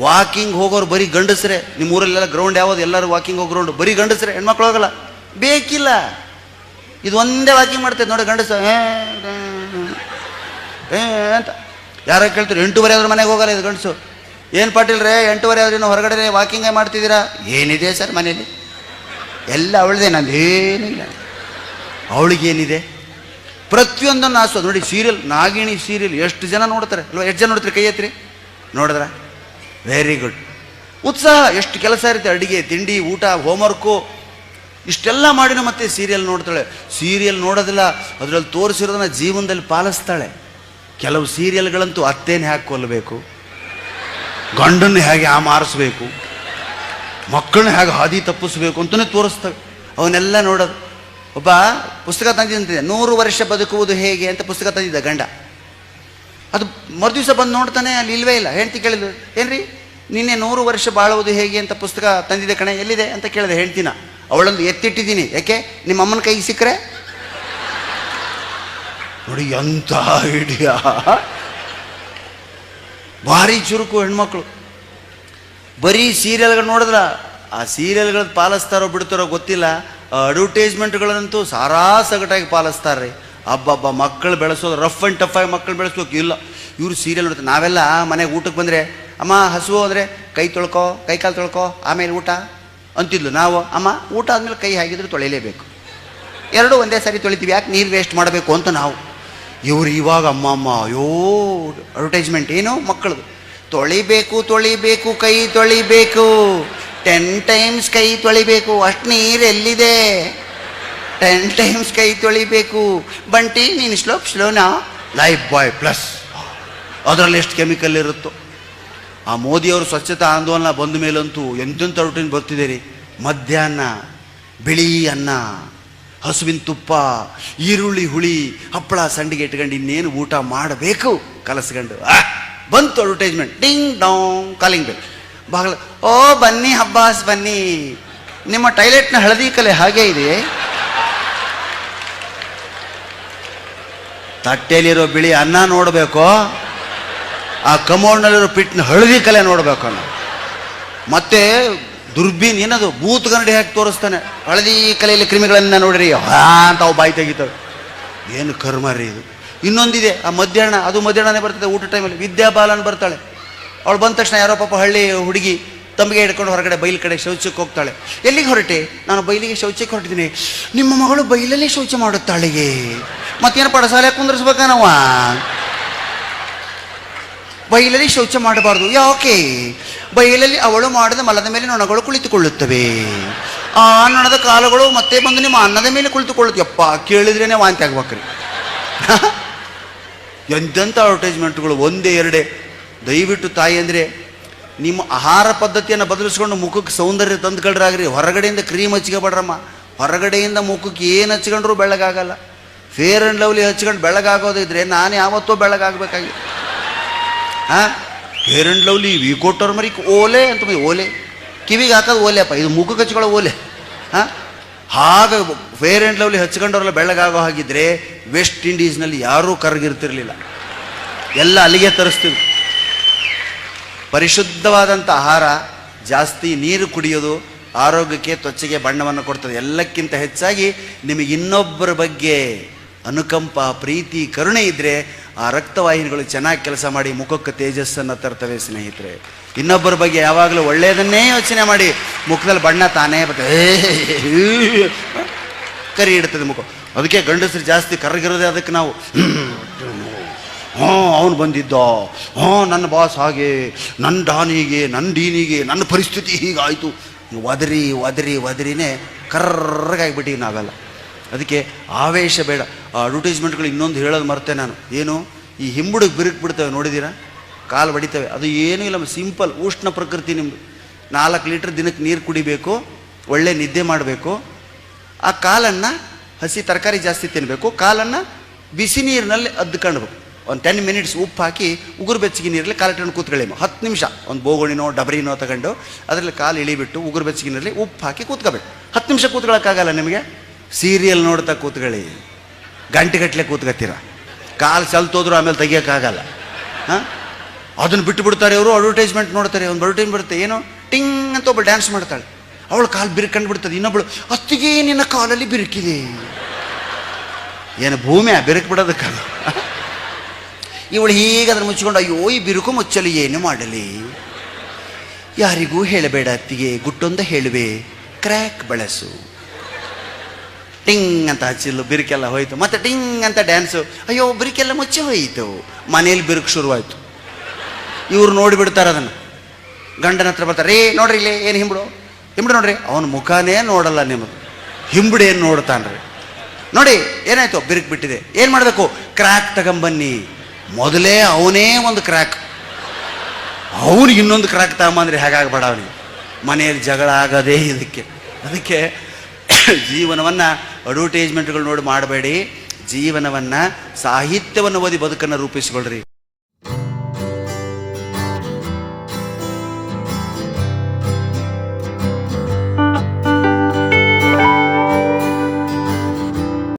Walking ಹೋಗೋರು ಬರೀ ಗಂಡಸ್ರೆ. ನಿಮ್ಮ ಊರಲ್ಲೆಲ್ಲ ಗ್ರೌಂಡ್ ಯಾವುದು? ಎಲ್ಲರೂ ವಾಕಿಂಗ್ ಹೋಗೋ ಗ್ರೌಂಡ್ ಬರೀ ಗಂಡಸ್ರೆ, ಹೆಣ್ಮಕ್ಳು ಹೋಗಲ್ಲ. ಬೇಕಿಲ್ಲ, ಇದು ಒಂದೇ ವಾಕಿಂಗ್ ಮಾಡ್ತೈತೆ ನೋಡಿ ಗಂಡಸ ಅಂತ. ಯಾರೋ ಕೇಳ್ತಾರೆ 8:30 ಆದ್ರೂ ಮನೆಗೆ ಹೋಗಲ್ಲ ಇದು ಗಂಡಸು. ಏನು ಪಾಟೀಲ್ ರೇ 8:30 ಆದ್ರೂ ಹೊರಗಡೆ ವಾಕಿಂಗೇ ಮಾಡ್ತಿದ್ದೀರಾ? ಏನಿದೆ ಸರ್ ಮನೇಲಿ? ಎಲ್ಲ ಅವಳದೇ, ನಂದು ಏನಿಲ್ಲ. ಅವಳಿಗೇನಿದೆ? ಪ್ರತಿಯೊಂದನ್ನು ಆಸ್ವಾದ ನೋಡಿ. ಸೀರಿಯಲ್, ನಾಗಿಣಿ ಸೀರಿಯಲ್ ಎಷ್ಟು ಜನ ನೋಡ್ತಾರೆ ಅಲ್ವಾ? ಎಷ್ಟು ಜನ ನೋಡ್ತಾರೆ? ಕೈ ಎತ್ತಿರಿ. ನೋಡಿದ್ರ? Very good. ಉತ್ಸಾಹ, ಎಷ್ಟು ಕೆಲಸ ಇರುತ್ತೆ, ಅಡುಗೆ, ತಿಂಡಿ, ಊಟ, ಹೋಮ್ವರ್ಕು, ಇಷ್ಟೆಲ್ಲ ಮಾಡಿನೂ ಮತ್ತೆ ಸೀರಿಯಲ್ ನೋಡ್ತಾಳೆ. ಸೀರಿಯಲ್ ನೋಡೋದಿಲ್ಲ, ಅದರಲ್ಲಿ ತೋರಿಸಿರೋದನ್ನ ಜೀವನದಲ್ಲಿ ಪಾಲಿಸ್ತಾಳೆ. ಕೆಲವು ಸೀರಿಯಲ್ಗಳಂತೂ ಅತ್ತೇನೆ ಹೇಗೆ ಕೊಲ್ಲಬೇಕು, ಗಂಡನ್ನು ಹೇಗೆ ಮಾರಿಸ್ಬೇಕು, ಮಕ್ಕಳನ್ನ ಹೇಗೆ ಹಾದಿ ತಪ್ಪಿಸ್ಬೇಕು ಅಂತಲೇ ತೋರಿಸ್ತವೆ. ಅವನ್ನೆಲ್ಲ ನೋಡೋದು. ಒಬ್ಬ ಪುಸ್ತಕ ತಂದಿದ್ದಂತಿದೆ, 100 ವರ್ಷ ಬದುಕುವುದು ಹೇಗೆ ಅಂತ ಪುಸ್ತಕ ತಂದಿದ್ದ ಗಂಡ. ಅದು ಮರುದಿವಸ ಬಂದು ನೋಡ್ತಾನೆ, ಅಲ್ಲಿ ಇಲ್ವೇ ಇಲ್ಲ. ಹೆಂಡ್ತಿ ಕೇಳಿದ್ರು, ಏನ್ರಿ ನಿನ್ನೆ 100 ವರ್ಷ ಬಾಳುವುದು ಹೇಗೆ ಅಂತ ಪುಸ್ತಕ ತಂದಿದ್ದೆ ಕಣೆ, ಎಲ್ಲಿದೆ ಅಂತ ಕೇಳಿದೆ ಹೆಂಡ್ತಿನ. ಅವಳೊಂದು ಎತ್ತಿಟ್ಟಿದ್ದೀನಿ, ಯಾಕೆ ನಿಮ್ಮ ಅಮ್ಮನ ಕೈಗೆ ಸಿಕ್ಕರೆ. ನೋಡಿ ಎಂಥ ಐಡಿಯಾ, ಭಾರಿ ಚುರುಕು ಹೆಣ್ಮಕ್ಳು. ಬರೀ ಸೀರಿಯಲ್ಗಳು ನೋಡಿದ್ರ, ಆ ಸೀರಿಯಲ್ಗಳದ್ದು ಪಾಲಿಸ್ತಾರೋ ಬಿಡ್ತಾರೋ ಗೊತ್ತಿಲ್ಲ. ಅಡ್ವರ್ಟೈಸ್ಮೆಂಟ್ಗಳಂತೂ ಸಾರಾ ಸಗಟಾಗಿ ಪಾಲಿಸ್ತಾರೆ. ಹಬ್ಬ ಮಕ್ಕಳು ಬೆಳೆಸೋದು ರಫ್ ಆ್ಯಂಡ್ ಟಫ್ ಆಗಿ ಮಕ್ಕಳು ಬೆಳೆಸೋಕೆ ಇಲ್ಲ. ಇವರು ಸೀರಿಯಲ್ ನೋಡ್ತಾರೆ. ನಾವೆಲ್ಲ ಮನೆಗೆ ಊಟಕ್ಕೆ ಬಂದರೆ, ಅಮ್ಮ ಹಸುವು ಅಂದರೆ ಕೈ ತೊಳ್ಕೊ, ಕೈ ಕಾಲು ತೊಳ್ಕೊ, ಆಮೇಲೆ ಊಟ ಅಂತಿದ್ಲು. ನಾವು ಅಮ್ಮ ಊಟ ಆದಮೇಲೆ ಕೈ ಹಾಗಿದ್ರೆ ತೊಳಿಲೇಬೇಕು, ಎರಡೂ ಒಂದೇ ಸಾರಿ ತೊಳಿತೀವಿ, ಯಾಕೆ ನೀರು ವೇಸ್ಟ್ ಮಾಡಬೇಕು ಅಂತ ನಾವು. ಇವರು ಇವಾಗ ಅಮ್ಮ ಅಯ್ಯೋ ಅಡ್ವರ್ಟೈಸ್ಮೆಂಟ್ ಏನು ಮಕ್ಕಳದು. ತೊಳಿಬೇಕು ಕೈ ತೊಳಿಬೇಕು, 10 times ಕೈ ತೊಳಿಬೇಕು, ಅಷ್ಟು ನೀರು ಎಲ್ಲಿದೆ? 10 times ಕೈ ತೊಳಿಬೇಕು. ಬಂಟಿ ನೀನು ಸ್ಲೋನಾ? ಲೈಫ್ ಬಾಯ್ ಪ್ಲಸ್, ಅದರಲ್ಲಿ ಎಷ್ಟು ಕೆಮಿಕಲ್ ಇರುತ್ತೋ. ಆ ಮೋದಿಯವರು ಸ್ವಚ್ಛತಾ ಆಂದೋಲನ ಬಂದ ಮೇಲಂತೂ ಎಂತೆಂಥ ರೂಟೀನ್ ಬರ್ತಿದ್ದೀರಿ. ಮಧ್ಯಾಹ್ನ ಬಿಳಿ ಅನ್ನ, ಹಸುವಿನ ತುಪ್ಪ, ಈರುಳ್ಳಿ ಹುಳಿ, ಹಪ್ಪಳ ಸಂಡಿಗೆ ಇಟ್ಕೊಂಡು ಇನ್ನೇನು ಊಟ ಮಾಡಬೇಕು ಕಲಸ್ಕೊಂಡು. ಬಂತು advertisement, ding dong calling bell. ಬಾಗಲ, ಓ ಬನ್ನಿ ಹಬ್ಬಾಸ್ ಬನ್ನಿ, ನಿಮ್ಮ ಟಾಯ್ಲೆಟ್ನ ಹಳದಿ ಕಲೆ ಹಾಗೇ ಇದೆ. ತಟ್ಟೆಯಲ್ಲಿರೋ ಬಿಳಿ ಅನ್ನ ನೋಡಬೇಕು, ಆ ಕಮೋಡ್ನಲ್ಲಿರೋ ಪಿಟ್ನ ಹಳದಿ ಕಲೆ ನೋಡಬೇಕು ಅನ್ನೋ. ಮತ್ತೆ ದುರ್ಬೀನ್ ಏನದು ಬೂತ್ ಗನ್ನಡಿ ಹಾಕಿ ತೋರಿಸ್ತಾನೆ, ಹಳದಿ ಕಲೆಯಲ್ಲಿ ಕ್ರಿಮಿಗಳನ್ನ ನೋಡ್ರಿ ಅಂತ ಅವು ಬಾಯಿ ತೆಗಿತವೆ. ಏನು ಕರ್ಮ ರೀ ಇದು. ಇನ್ನೊಂದಿದೆ ಆ ಮಧ್ಯಾಹ್ನ, ಅದು ಮಧ್ಯಾಹ್ನನೇ ಬರ್ತದೆ ಊಟ ಟೈಮಲ್ಲಿ. ವಿದ್ಯಾಬಾಲನ್ ಬರ್ತಾಳೆ. ಅವಳು ಬಂದ ತಕ್ಷಣ ಯಾರೋ ಪಾಪ ಹಳ್ಳಿ ಹುಡುಗಿ ತಂಬಿಗೆ ಹಿಡ್ಕೊಂಡು ಹೊರಗಡೆ ಬೈಲ್ ಕಡೆ ಶೌಚಕ್ಕೆ ಹೋಗ್ತಾಳೆ. ಎಲ್ಲಿಗೆ ಹೊರಟೆ? ನಾನು ಬೈಲಿಗೆ ಶೌಚಕ್ಕೆ ಹೊರಟಿದ್ದೀನಿ. ನಿಮ್ಮ ಮಗಳು ಬೈಲಲ್ಲಿ ಶೌಚ ಮಾಡುತ್ತಾಳೆಗೆ, ಮತ್ತೇನು ಪಡಸಾಲೆ ಕುಂದ್ರಿಸ್ಬೇಕ ನಾವ? ಬೈಲಲ್ಲಿ ಶೌಚ ಮಾಡಬಾರ್ದು. ಯಾಕೆ? ಬೈಲಲ್ಲಿ ಅವಳು ಮಾಡಿದ ಮಲದ ಮೇಲೆ ನೊಣಗಳು ಕುಳಿತುಕೊಳ್ಳುತ್ತವೆ, ಆ ನೊಣದ ಕಾಲುಗಳು ಮತ್ತೆ ಬಂದು ನಿಮ್ಮ ಅನ್ನದ ಮೇಲೆ ಕುಳಿತುಕೊಳ್ಳುತ್ತೆ. ಯಪ್ಪ ಕೇಳಿದ್ರೇನೆ ವಾಂತಿ ಆಗ್ಬೇಕ್ರಿ. ಎಂತೆಂಥ ಅಡ್ವರ್ಟೈಸ್ಮೆಂಟ್ಗಳು, ಒಂದೇ ಎರಡೇ. ದಯವಿಟ್ಟು ತಾಯಿ ಅಂದರೆ ನಿಮ್ಮ ಆಹಾರ ಪದ್ಧತಿಯನ್ನು ಬದಲಿಸ್ಕೊಂಡು ಮುಖಕ್ಕೆ ಸೌಂದರ್ಯ ತಂದುಕೊಳ್ರಾಗ್ರಿ. ಹೊರಗಡೆಯಿಂದ ಕ್ರೀಮ್ ಹಚ್ಕೊಬೇಡ್ರಮ್ಮ. ಹೊರಗಡೆಯಿಂದ ಮುಖಕ್ಕೆ ಏನು ಹಚ್ಕೊಂಡ್ರೂ ಬೆಳಗಾಗಲ್ಲ. ಫೇರ್ ಆ್ಯಂಡ್ ಲವ್ಲಿ ಹಚ್ಕೊಂಡು ಬೆಳಗಾಗೋದಿದ್ರೆ ನಾನು ಯಾವತ್ತೂ ಬೆಳಗಾಗಬೇಕಾಗಿ. Fair and lovely, Vicco turmeric, ಓಲೆ ಅಂತ ಓಲೆ ಕಿವಿಗೆ ಹಾಕೋದು ಓಲೆ ಅಪ್ಪ, ಇದು ಮುಖಕ್ಕೆ ಹಚ್ಕೊಳ್ಳೋ ಓಲೆ. ಹಾಗೆ ಫೇರ್ ಆ್ಯಂಡ್ ಲವ್ಲಿ ಹಚ್ಕೊಂಡವ್ರೆಲ್ಲ ಬೆಳಗಾಗೋ ಹಾಗಿದ್ರೆ ವೆಸ್ಟ್ ಇಂಡೀಸ್ನಲ್ಲಿ ಯಾರೂ ಕರಗಿರ್ತಿರ್ಲಿಲ್ಲ, ಎಲ್ಲ ಅಲ್ಲಿಗೆ ತರಿಸ್ತೀವಿ. ಪರಿಶುದ್ಧವಾದಂಥ ಆಹಾರ, ಜಾಸ್ತಿ ನೀರು ಕುಡಿಯೋದು ಆರೋಗ್ಯಕ್ಕೆ, ತ್ವಚೆಗೆ ಬಣ್ಣವನ್ನು ಕೊಡ್ತದೆ. ಎಲ್ಲಕ್ಕಿಂತ ಹೆಚ್ಚಾಗಿ ನಿಮಗೆ ಇನ್ನೊಬ್ಬರ ಬಗ್ಗೆ ಅನುಕಂಪ, ಪ್ರೀತಿ, ಕರುಣೆ ಇದ್ದರೆ ಆ ರಕ್ತವಾಹಿನಿಗಳು ಚೆನ್ನಾಗಿ ಕೆಲಸ ಮಾಡಿ ಮುಖಕ್ಕೆ ತೇಜಸ್ಸನ್ನು ತರ್ತವೆ ಸ್ನೇಹಿತರೆ. ಇನ್ನೊಬ್ಬರ ಬಗ್ಗೆ ಯಾವಾಗಲೂ ಒಳ್ಳೆಯದನ್ನೇ ಯೋಚನೆ ಮಾಡಿ ಮುಖದಲ್ಲಿ ಬಣ್ಣ ತಾನೇ ಬರ್ತದೆ, ಕರಿ ಇಡ್ತದೆ ಮುಖ. ಅದಕ್ಕೆ ಗಂಡಸರು ಜಾಸ್ತಿ ಕರಗಿರೋದೇ ಅದಕ್ಕೆ. ನಾವು ಅವನು ಬಂದಿದ್ದ, ನನ್ನ ಬಾಸ್ ಹಾಗೆ, ನನ್ನ ಡಾನಿಗೆ, ನನ್ನ ಡೀನಿಗೆ, ನನ್ನ ಪರಿಸ್ಥಿತಿ ಹೀಗಾಯಿತು, ಒದರಿ ಒದರಿ ಒದರಿನೇ ಕರ್ರಗಾಗಿಬಿಟ್ಟಿವಿ ನಾವೆಲ್ಲ. ಅದಕ್ಕೆ ಆವೇಶ ಬೇಡ. ಆ ಅಡ್ವರ್ಟೈಸ್ಮೆಂಟ್ಗಳು ಇನ್ನೊಂದು ಹೇಳೋದು ಮರ್ತೆ ನಾನು. ಏನು, ಈ ಹಿಂಬುಡಿಗೆ ಬಿರುಕು ಬಿಡ್ತವೆ ನೋಡಿದ್ದೀರಾ, ಕಾಲು ಬಡಿತವೆ. ಅದು ಏನೂ ಇಲ್ಲ, ಸಿಂಪಲ್ ಉಷ್ಣ ಪ್ರಕೃತಿ ನಿಮ್ಮದು. 4 ಲೀಟ್ರ್ ದಿನಕ್ಕೆ ನೀರು ಕುಡಿಬೇಕು, ಒಳ್ಳೆ ನಿದ್ದೆ ಮಾಡಬೇಕು, ಆ ಕಾಲನ್ನು ಹಸಿ ತರಕಾರಿ ಜಾಸ್ತಿ ತಿನ್ನಬೇಕು, ಕಾಲನ್ನು ಬಿಸಿ ನೀರಿನಲ್ಲಿ ಅದ್ದುಕೊಂಡ್ಬೇಕು. ಒಂದು 10 minutes ಉಪ್ಪು ಹಾಕಿ ಉಗುರು ಬೆಚ್ಚಗೆ ನೀರಲ್ಲಿ ಕಾಲಿಟ್ಕೊಂಡು ಕೂತ್ಕೊಳ್ಳಿ. 10 ನಿಮಿಷ ಒಂದು ಬೋಗುಣಿನೋ ಡಬರಿನೋ ತಗೊಂಡು ಅದರಲ್ಲಿ ಕಾಲು ಇಳಿಬಿಟ್ಟು ಉಗುರು ಬೆಚ್ಚಗೆ ನೀರಲ್ಲಿ ಉಪ್ಪು ಹಾಕಿ ಕೂತ್ಕೋಬೇಕು. 10 ನಿಮಿಷ ಕೂತ್ಕೊಳ್ಳೋಕ್ಕಾಗಲ್ಲ ನಿಮಗೆ. ಸೀರಿಯಲ್ ನೋಡ್ತಾ ಕೂತ್ಕೊಳ್ಳಿ, ಗಂಟೆಗಟ್ಟಲೆ ಕೂತ್ಕೊತೀರ, ಕಾಲು ಚಲ್ತೋದ್ರು ಆಮೇಲೆ ತೆಗಿಯೋಕ್ಕಾಗಲ್ಲ. ಅದನ್ನು ಬಿಟ್ಟು ಬಿಡ್ತಾರೆ ಅವರು. ಅಡ್ವರ್ಟೈಸ್ಮೆಂಟ್ ನೋಡ್ತಾರೆ. ಒಂದು ಅಡ್ವರ್ಟೈಸ್ಮೆಂಟ್ ಬರುತ್ತೆ, ಏನು ಟಿಂಗ್ ಅಂತ ಒಬ್ಬಳು ಡ್ಯಾನ್ಸ್ ಮಾಡ್ತಾಳೆ. ಅವಳು ಕಾಲು ಬಿರುಕಂಡು ಬಿಡ್ತದೆ. ಇನ್ನೊಬ್ಬಳು, ಅತ್ತಿಗೆ ನಿನ್ನ ಕಾಲಲ್ಲಿ ಬಿರುಕಿದೆ. ಏನು ಭೂಮಿಯ ಬಿರುಕು ಬಿಡೋದಕ್ಕಲ್ಲ. ಇವಳು ಹೀಗೆ ಅದನ್ನು ಮುಚ್ಚಿಕೊಂಡು, ಅಯ್ಯೋ ಈ ಬಿರುಕು ಮುಚ್ಚಲು ಏನು ಮಾಡಲಿ, ಯಾರಿಗೂ ಹೇಳಬೇಡ ಅತ್ತಿಗೆ, ಗುಟ್ಟೊಂದ ಹೇಳುವೆ, ಕ್ರ್ಯಾಕ್ ಬಳಸು. ಟಿಂಗ್ ಅಂತ ಹಚ್ಚಿಲ್ಲು, ಬಿರುಕೆಲ್ಲ ಹೋಯ್ತು. ಮತ್ತೆ ಟಿಂಗ್ ಅಂತ ಡ್ಯಾನ್ಸು, ಅಯ್ಯೋ ಬಿರುಕೆಲ್ಲ ಮುಚ್ಚಿ ಹೋಯಿತು. ಮನೇಲಿ ಬಿರುಕು ಶುರುವಾಯಿತು. ಇವ್ರು ನೋಡಿಬಿಡ್ತಾರೆ ಅದನ್ನು. ಗಂಡನ ಹತ್ರ ಬರ್ತಾರೆ, ರೇ ನೋಡ್ರಿ ಇಲ್ಲೇ ಏನು ಹಿಂಬಿಡು ನೋಡ್ರಿ. ಅವನ ಮುಖನೇ ನೋಡಲ್ಲ ನಿಮ್ಮದು, ಹಿಂಬಿಡು ಏನು ನೋಡ್ತಾನ್ರಿ. ನೋಡಿ ಏನಾಯ್ತು, ಬಿರುಕು ಬಿಟ್ಟಿದೆ, ಏನು ಮಾಡಬೇಕು, ಕ್ರ್ಯಾಕ್ ತಗೊಂಬನ್ನಿ. ಮೊದಲೇ ಅವನೇ ಒಂದು ಕ್ರ್ಯಾಕ್, ಅವನಿಗೆ ಇನ್ನೊಂದು ಕ್ರ್ಯಾಕ್ ತಗೊಂಬಂದ್ರೆ ಹೇಗಾಗಬೇಡ ಅವನಿಗೆ. ಮನೆಯಲ್ಲಿ ಜಗಳ ಆಗೋದೇ ಇದಕ್ಕೆ. ಅದಕ್ಕೆ ಜೀವನವನ್ನು ಅಡ್ವರ್ಟೈಸ್ಮೆಂಟ್ಗಳು ನೋಡಿ ಮಾಡಬೇಡಿ. ಜೀವನವನ್ನು, ಸಾಹಿತ್ಯವನ್ನು ಓದಿ ಬದುಕನ್ನು ರೂಪಿಸಿಕೊಳ್ಳ್ರಿ.